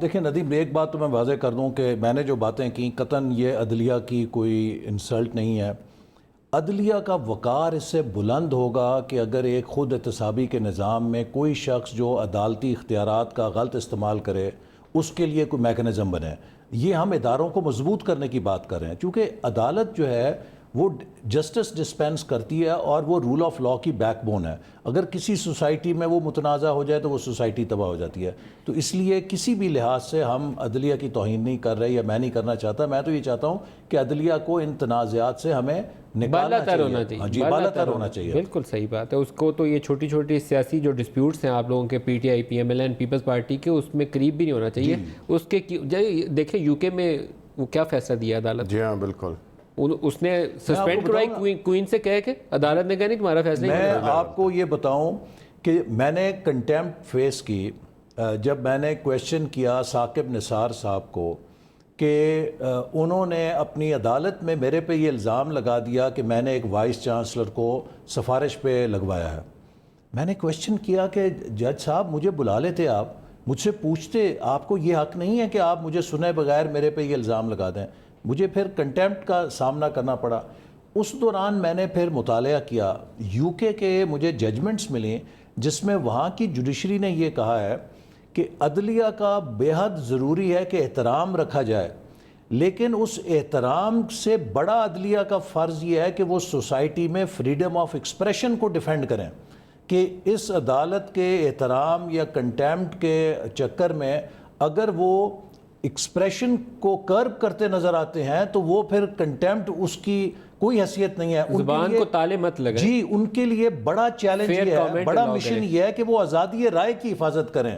دیکھیں ندیم، ایک بات تو میں واضح کر دوں کہ میں نے جو باتیں کی قطعاً یہ عدلیہ کی کوئی انسلٹ نہیں ہے۔ عدلیہ کا وقار اس سے بلند ہوگا کہ اگر ایک خود احتسابی کے نظام میں کوئی شخص جو عدالتی اختیارات کا غلط استعمال کرے اس کے لیے کوئی میکنزم بنے۔ یہ ہم اداروں کو مضبوط کرنے کی بات کر رہے ہیں، چونکہ عدالت جو ہے وہ جسٹس ڈسپینس کرتی ہے اور وہ رول آف لا کی بیک بون ہے۔ اگر کسی سوسائٹی میں وہ متنازع ہو جائے تو وہ سوسائٹی تباہ ہو جاتی ہے۔ تو اس لیے کسی بھی لحاظ سے ہم عدلیہ کی توہین نہیں کر رہے، یا میں نہیں کرنا چاہتا۔ میں تو یہ چاہتا ہوں کہ عدلیہ کو ان تنازعات سے ہمیں نکالنا چاہیے۔ ہاں جی، بالا تر ہونا چاہیے۔ بالکل صحیح بات ہے۔ اس کو تو یہ چھوٹی چھوٹی سیاسی جو ڈسپیوٹس ہیں آپ لوگوں کے P T I, P M L N, Peoples Party کے، اس میں قریب بھی نہیں ہونا چاہیے۔ اس کے دیکھیں یو کے میں وہ کیا فیصلہ دیا عدالت؟ جی ہاں بالکل، اس نے سسپینڈ کروائی کوئین سے کہہ کے، عدالت نے کہا نہیں تمہارا فیصلہ میں آپ کو یہ بتاؤں کہ میں نے کنٹیمپٹ فیس کی جب میں نے کویشچن کیا ثاقب نثار صاحب کو کہ انہوں نے اپنی عدالت میں میرے پہ یہ الزام لگا دیا کہ میں نے ایک وائس چانسلر کو سفارش پہ لگوایا ہے۔ میں نے کویشچن کیا کہ جج صاحب مجھے بلا لیتے، آپ مجھ سے پوچھتے، آپ کو یہ حق نہیں ہے کہ آپ مجھے سنے بغیر میرے پہ یہ الزام لگا دیں۔ مجھے پھر کنٹیمپٹ کا سامنا کرنا پڑا۔ اس دوران میں نے پھر مطالعہ کیا، یو کے مجھے ججمنٹس ملیں جس میں وہاں کی جوڈیشری نے یہ کہا ہے کہ عدلیہ کا بے حد ضروری ہے کہ احترام رکھا جائے، لیکن اس احترام سے بڑا عدلیہ کا فرض یہ ہے کہ وہ سوسائٹی میں فریڈم آف ایکسپریشن کو ڈیفینڈ کریں، کہ اس عدالت کے احترام یا کنٹیمپٹ کے چکر میں اگر وہ ایکسپریشن کو کرب کرتے نظر آتے ہیں تو وہ پھر کنٹیمپٹ اس کی کوئی حیثیت نہیں ہے۔ زبان کو تالے مت لگائیں۔ جی، ان کے لیے بڑا چیلنج یہ ہے، بڑا مشن یہ ہے کہ وہ آزادی رائے کی حفاظت کریں۔